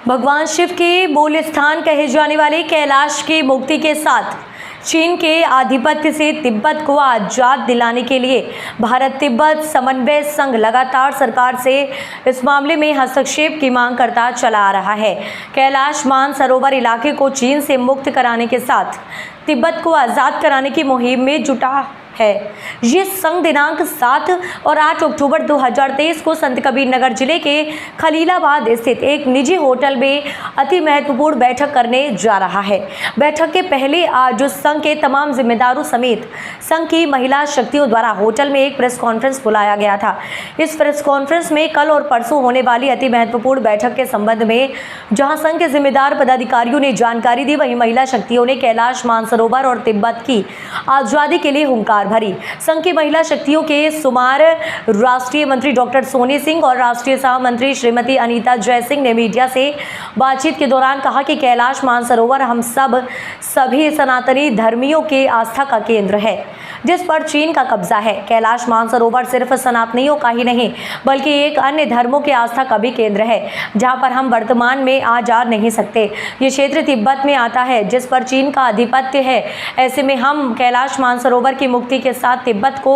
भगवान शिव के मूल स्थान कहे जाने वाले कैलाश की मुक्ति के साथ चीन के आधिपत्य से तिब्बत को आजाद दिलाने के लिए भारत तिब्बत समन्वय संघ लगातार सरकार से इस मामले में हस्तक्षेप की मांग करता चला आ रहा है। कैलाश मानसरोवर इलाके को चीन से मुक्त कराने के साथ तिब्बत को आज़ाद कराने की मुहिम में जुटा है। ये संघ दिनांक 7 और 8 अक्टूबर 2023 को संत कबीर नगर जिले के खलीलाबाद स्थित एक निजी होटल में अति महत्वपूर्ण बैठक करने जा रहा है। बैठक के पहले आज संघ के तमाम जिम्मेदारों समेत संघ की महिला शक्तियों द्वारा होटल में एक प्रेस कॉन्फ्रेंस बुलाया गया था। इस प्रेस कॉन्फ्रेंस में कल और परसों होने वाली अति महत्वपूर्ण बैठक के संबंध में जहां संघ के जिम्मेदार पदाधिकारियों ने जानकारी दी, वहीं महिला शक्तियों ने कैलाश मानसरोवर और तिब्बत की आजादी के लिए हुंकार भरी। संघ की महिला शक्तियों के शुमार राष्ट्रीय मंत्री डॉक्टर सोनी सिंह और राष्ट्रीय सह मंत्री श्रीमती अनीता जयसिंह ने मीडिया से बातचीत के दौरान कहा कि कैलाश मानसरोवर हम सभी सनातनी धर्मियों के आस्था का केंद्र है, जिस पर चीन का कब्जा है। कैलाश मानसरोवर सिर्फ सनातनियों का ही नहीं बल्कि एक अन्य धर्मों के आस्था का भी केंद्र है, जहां पर हम वर्तमान में आ जा नहीं सकते। ये क्षेत्र तिब्बत में आता है, जिस पर चीन का आधिपत्य है। ऐसे में हम कैलाश मानसरोवर की मुक्ति के साथ तिब्बत को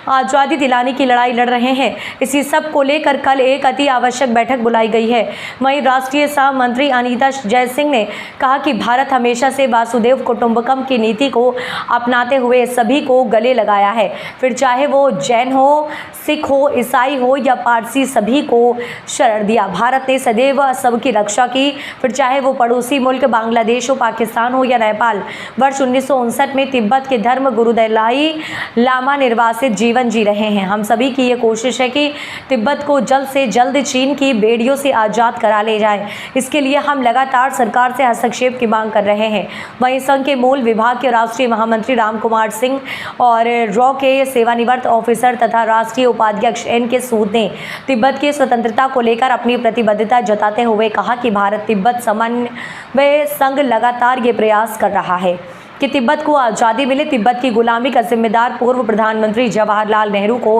आज़ादी दिलाने की लड़ाई लड़ रहे हैं। इसी सब को लेकर कल एक अति आवश्यक बैठक बुलाई गई है। वहीं राष्ट्रीय सह मंत्री अनीता जयसिंह ने कहा कि भारत हमेशा से वासुदेव कुटुंबकम की नीति को अपनाते हुए सभी को गले लगाया है, फिर चाहे वो जैन हो, सिख हो, ईसाई हो या पारसी, सभी को शरण दिया। भारत ने सदैव सबकी रक्षा की, फिर चाहे वो पड़ोसी मुल्क बांग्लादेश हो, पाकिस्तान हो या नेपाल। वर्ष 1959 में तिब्बत के धर्म गुरु दलाई लामा निर्वासित जीवन जी रहे हैं। हम सभी की ये कोशिश है कि तिब्बत को जल्द से जल्द चीन की बेड़ियों से आज़ाद करा ले जाए। इसके लिए हम लगातार सरकार से हस्तक्षेप की मांग कर रहे हैं। वहीं संघ के मूल विभाग के राष्ट्रीय महामंत्री राम कुमार सिंह और रॉ के सेवानिवृत्त ऑफिसर तथा राष्ट्रीय उपाध्यक्ष NK सूद ने तिब्बत की स्वतंत्रता को लेकर अपनी प्रतिबद्धता जताते हुए कहा कि भारत तिब्बत समन्वय संघ लगातार ये प्रयास कर रहा है कि तिब्बत को आज़ादी मिले। तिब्बत की गुलामी का जिम्मेदार पूर्व प्रधानमंत्री जवाहरलाल नेहरू को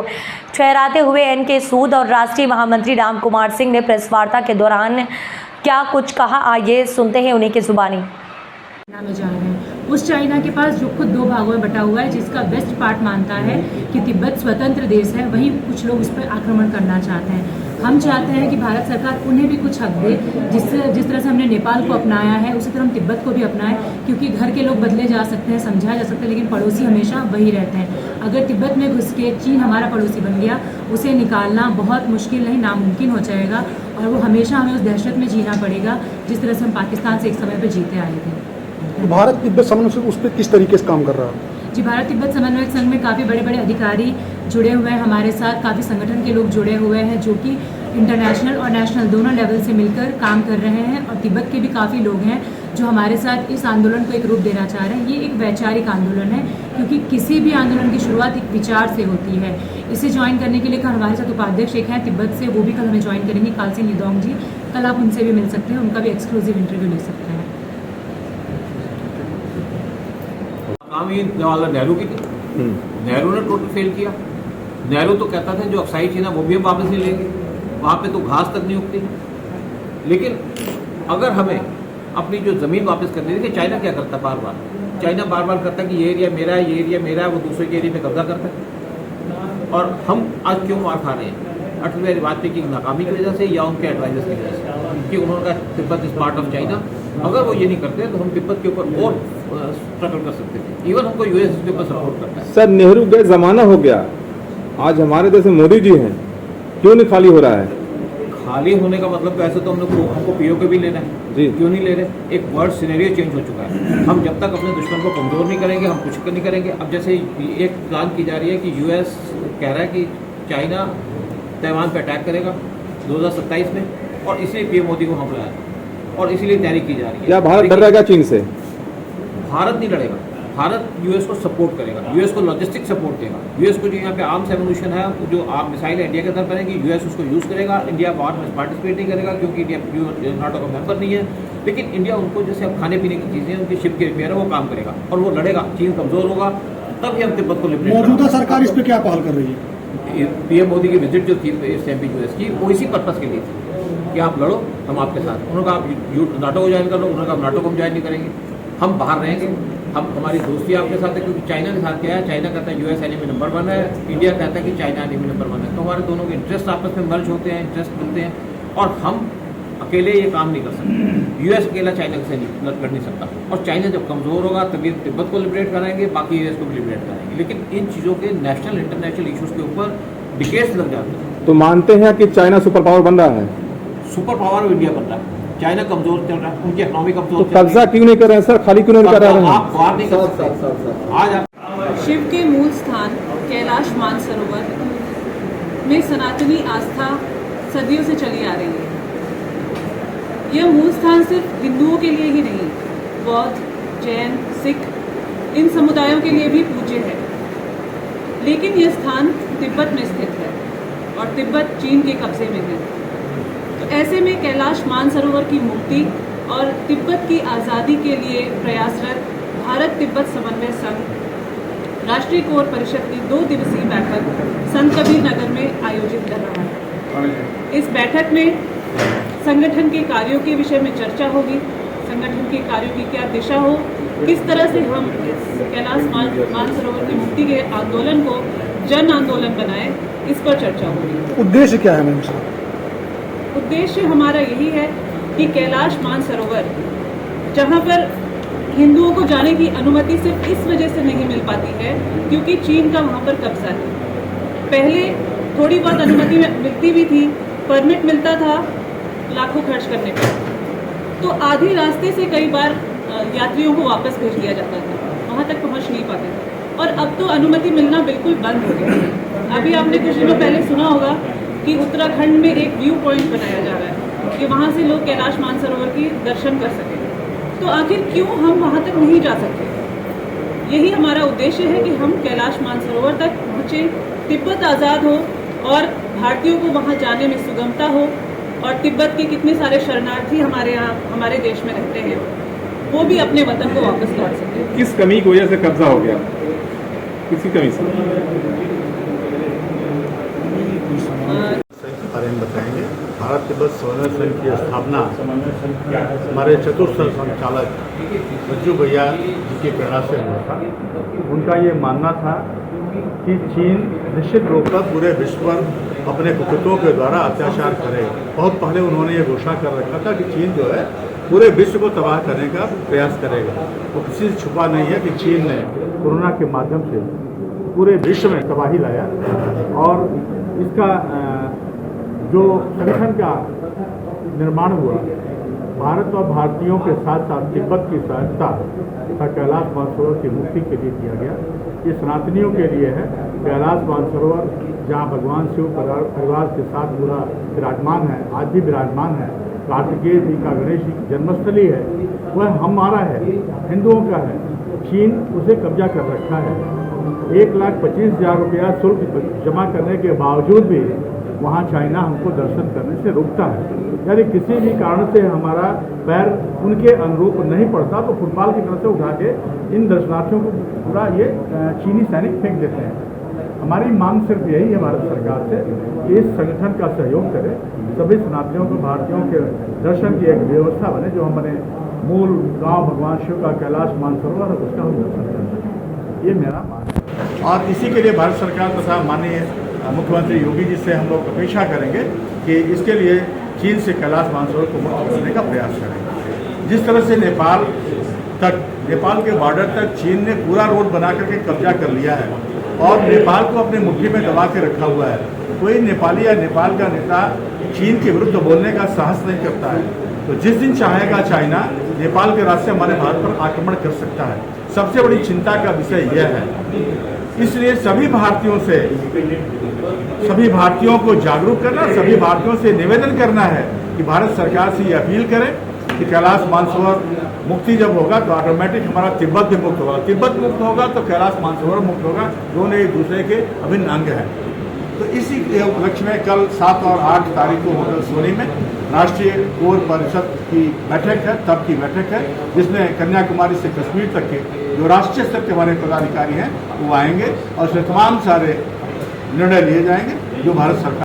ठहराते हुए NK सूद और राष्ट्रीय महामंत्री राम कुमार सिंह ने प्रेस वार्ता के दौरान क्या कुछ कहा, आइए सुनते हैं उन्हीं की जुबानी। में जा रहे हैं उस चाइना के पास जो खुद दो भागों में बटा हुआ है, जिसका वेस्ट पार्ट मानता है कि तिब्बत स्वतंत्र देश है, वहीं कुछ लोग उस पर आक्रमण करना चाहते हैं। हम चाहते हैं कि भारत सरकार उन्हें भी कुछ हक दे, जिस तरह से हमने नेपाल को अपनाया है उसी तरह हम तिब्बत को भी अपनाएं, क्योंकि घर के लोग बदले जा सकते हैं, समझाया जा सकता है, लेकिन पड़ोसी हमेशा वही रहते हैं। अगर तिब्बत में घुस के चीन हमारा पड़ोसी बन गया, उसे निकालना बहुत मुश्किल नहीं, नामुमकिन हो जाएगा और वो हमेशा हमें उस दहशत में जीना पड़ेगा जिस तरह से हम पाकिस्तान से एक समय पर जीते आए थे। भारत तिब्बत समन्वय संघ उस पर किस तरीके से काम कर रहा है? जी, भारत तिब्बत समन्वय संघ में काफ़ी बड़े बड़े अधिकारी जुड़े हुए हैं हमारे साथ, काफ़ी संगठन के लोग जुड़े हुए हैं जो कि इंटरनेशनल और नेशनल दोनों लेवल से मिलकर काम कर रहे हैं। और तिब्बत के भी काफ़ी लोग हैं जो हमारे साथ इस आंदोलन को एक रूप देना चाह रहे हैं। ये एक वैचारिक आंदोलन है, क्योंकि किसी भी आंदोलन की शुरुआत एक विचार से होती है। इसे ज्वाइन करने के लिए कल हमारे साथ उपाध्यक्ष एक हैं तिब्बत से, वो भी कल हमें ज्वाइन करेंगे, कालसी निदोंग जी। कल आप उनसे भी मिल सकते हैं, उनका भी एक्सक्लूसिव इंटरव्यू ले सकते हैं। जवाहरलाल नेहरू की थी, नेहरू ने टोटल फेल किया। नेहरू तो कहता था जो अक्साई चीन है वो भी हम वापस नहीं लेंगे, वहाँ पे तो घास तक नहीं उगती। लेकिन अगर हमें अपनी जो ज़मीन वापस करनी है, कि चाइना क्या करता बार बार, चाइना बार बार करता है कि ये एरिया मेरा है, ये एरिया मेरा है, वो दूसरे के एरिया में कब्जा करता है। और हम आज क्यों मार खा रहे हैं? अटल बिहारी वाजपेयी की नाकामी की वजह से या उनके एडवाइजर्स की वजह से, कि उन्होंने कहा Tibet is part of China. अगर वो ये नहीं करते तो हम तिब्बत के ऊपर और स्ट्रगल कर सकते थे। इवन हमको US के ऊपर सपोर्ट करता है। सर, नेहरू गए जमाना हो गया, आज हमारे देश में मोदी जी हैं, क्यों नहीं खाली हो रहा है? खाली होने का मतलब तो ऐसे तो हमको POK भी लेना है जी, क्यों नहीं ले रहे? एक वर्ल्ड सिनेरियो चेंज हो चुका है। हम जब तक अपने दुश्मन को कमजोर नहीं करेंगे हम कुछ नहीं करेंगे। अब जैसे एक प्लान की जा रही है कि US कह रहा है कि चाइना ताइवान पर अटैक करेगा 2027 में, और इसलिए PM मोदी को हम बुलाया और इसीलिए तैयारी की जा रही है। क्या भारत डर रहेगा चीन से? भारत नहीं लड़ेगा, भारत US को सपोर्ट करेगा, US को लॉजिस्टिक सपोर्ट देगा। US को जो यहाँ पे आर्म्स एम्यूनिशन है, जो आर्म मिसाइल है इंडिया के तरफ बनेगी, US उसको यूज़ करेगा। इंडिया वॉर में पार्टिसिपेट नहीं करेगा क्योंकि इंडिया नाटो का मेंबर नहीं है, लेकिन इंडिया उनको जैसे अब खाने पीने की चीज़ें उनकी शिप के रिपेयर है वो काम करेगा और वो लड़ेगा। चीन कमजोर होगा तब ही हम तिब्बत को लिबरेट। मौजूदा सरकार इस पर क्या पहल कर रही है? PM मोदी की विजिट जो थी SMP US की, वो इसी पर्पज़ के लिए थी कि आप लड़ो, हम आपके साथ। उन्होंने कहा आप नाटो को ज्वाइन कर लो, उन्होंने कहा नाटो को हम ज्वाइन नहीं करेंगे, हम बाहर रहेंगे, हम हमारी दोस्ती आपके साथ है। क्योंकि चाइना के साथ क्या है, चाइना कहता है यूएस एनिमी नंबर 1 है, इंडिया कहता है कि चाइना एनिमी नंबर 1 है। तो हमारे दोनों के इंटरेस्ट आपस में मर्ज होते हैं, इंटरेस्ट मिलते हैं, और हम अकेले ये काम नहीं कर सकते। यूएस अकेला चाइना से लड़ नहीं सकता, और चाइना जब कमज़ोर होगा तभी तिब्बत को लिबरेट कराएंगे, बाकी यूएस को भी लिबरेट कराएंगे। लेकिन इन चीज़ों के नेशनल इंटरनेशनल इशूज़ के ऊपर डिकेट्स लग जाते हैं। तो मानते हैं कि चाइना सुपर पावर बन रहा है? सुपर पावर इंडिया बन रहा है, चाइना कमजोर चल रहा है, उनकी इकोनॉमी तो कमजोर। कब्जा क्यों नहीं कर रहे हैं सर? खाली क्यों नहीं कर रहे हैं? आप बाहर नहीं कर सकते। आज आप शिव के मूल स्थान कैलाश मानसरोवर में सनातनी आस्था सदियों से चली आ रही है। यह मूल स्थान सिर्फ हिंदुओं के लिए ही नहीं, बौद्ध, जैन, सिख इन समुदायों के लिए भी पूज्य है। लेकिन यह स्थान तिब्बत में स्थित है और तिब्बत चीन के कब्जे में है। तो ऐसे में कैलाश मानसरोवर की मुक्ति और तिब्बत की आज़ादी के लिए प्रयासरत भारत तिब्बत समन्वय संघ राष्ट्रीय कोर परिषद की 2 दिवसीय बैठक संत कबीर नगर में आयोजित कर रहा है। इस बैठक में संगठन के कार्यों के विषय में चर्चा होगी, संगठन के कार्यों की क्या दिशा हो, किस तरह से हम इस कैलाश मानसरोवर की मुक्ति के आंदोलन को जन आंदोलन बनाएं, इस पर चर्चा होगी। उद्देश्य क्या है मैम? उद्देश्य हमारा यही है कि कैलाश मानसरोवर, जहाँ पर हिंदुओं को जाने की अनुमति सिर्फ इस वजह से नहीं मिल पाती है क्योंकि चीन का वहाँ पर कब्जा है। पहले थोड़ी बहुत अनुमति मिलती भी थी, परमिट मिलता था लाखों खर्च करने पर, तो आधी रास्ते से कई बार यात्रियों को वापस भेज दिया जाता था, वहाँ तक पहुँच नहीं पाते थे। और अब तो अनुमति मिलना बिल्कुल बंद हो गया है। अभी आपने कुछ दिनों पहले सुना होगा कि उत्तराखंड में एक व्यू पॉइंट बनाया जा रहा है कि वहाँ से लोग कैलाश मानसरोवर की दर्शन कर सकें। तो आखिर क्यों हम वहाँ तक नहीं जा सकते? यही हमारा उद्देश्य है कि हम कैलाश मानसरोवर तक पहुँचे, तिब्बत आज़ाद हो और भारतीयों को वहाँ जाने में सुगमता हो, और तिब्बत के कितने सारे शरणार्थी हमारे यहाँ हमारे देश में रहते हैं वो भी अपने वतन को वापस लौट सकते हैं। किस कमी की वजह से कब्जा हो गया? किसी कमी से? बारे में बताएंगे। भारत तिब्बत समन्वय संघ की स्थापना हमारे चतुर्थ संचालक रज्जू भैया जी की प्रेरणा से हुआ था। उनका ये मानना था कि चीन निश्चित रूप पर पूरे विश्व पर अपने कुकुतों के द्वारा अत्याचार करे। बहुत पहले उन्होंने ये घोषणा कर रखा था कि चीन जो है पूरे विश्व को तबाह करने का प्रयास करेगा। वो किसी से छुपा नहीं है कि चीन ने कोरोना के माध्यम से पूरे विश्व में तबाही लाया, और इसका जो संगठन का निर्माण हुआ भारत और भारतीयों के साथ साथ तिब्बत की सहायता तथा कैलाश मानसरोवर की मुक्ति के लिए किया गया। ये सनातनियों के लिए है। कैलाश मानसरोवर जहाँ भगवान शिव परिवार के साथ पूरा विराजमान है, आज भी विराजमान है, कार्तिकेय जी का, गणेश जी की जन्मस्थली है, वह हमारा है, हिंदुओं का है। चीन उसे कब्जा कर रखा है। 1,25,000 रुपया शुल्क जमा करने के बावजूद भी वहाँ चाइना हमको दर्शन करने से रोकता है। यदि किसी भी कारण से हमारा पैर उनके अनुरूप नहीं पड़ता तो फुटबॉल की तरह से उठा के इन दर्शनार्थियों को पूरा ये चीनी सैनिक फेंक देते हैं। हमारी मांग सिर्फ यही है भारत सरकार से कि इस संगठन का सहयोग करे, सभी सनातनियों को, भारतीयों के दर्शन की एक व्यवस्था बने, जो हम बने मूल गांव भगवान शिव का कैलाश मानसरोवर है उसका हम दर्शन कर सकें। ये मेरा मांग है, और इसी के लिए भारत सरकार तथा माननीय मुख्यमंत्री योगी जी से हम लोग अपेक्षा करेंगे कि इसके लिए चीन से कैलाश मानसरोवर को मुक्त करने का प्रयास करेंगे। जिस तरह से नेपाल के बॉर्डर तक चीन ने पूरा रोड बना करके कब्जा कर लिया है और नेपाल को अपनी मुट्ठी में दबा के रखा हुआ है, कोई नेपाली या नेपाल का नेता चीन के विरुद्ध बोलने का साहस नहीं करता है। तो जिस दिन चाहेगा चाइना नेपाल के रास्ते हमारे भारत पर आक्रमण कर सकता है। सबसे बड़ी चिंता का विषय यह है। इसलिए सभी भारतीयों को जागरूक करना, सभी भारतीयों से निवेदन करना है कि भारत सरकार से ये अपील करें कि कैलाश मानसरोवर मुक्ति जब होगा तो ऑटोमेटिक हमारा तिब्बत भी मुक्त होगा, तिब्बत मुक्त होगा तो कैलाश मानसरोवर मुक्त होगा, दोनों एक दूसरे के अभिन्न अंग हैं। तो इसी उपलक्ष्य में कल 7 और 8 तारीख को होटल सोनी में राष्ट्रीय कोर परिषद की बैठक है, तब की बैठक है, जिसमें कन्याकुमारी से कश्मीर तक के जो राष्ट्रीय स्तर के हमारे पदाधिकारी हैं वो आएंगे और उसमें तमाम सारे निर्णय लिए जाएंगे जो भारत सरकार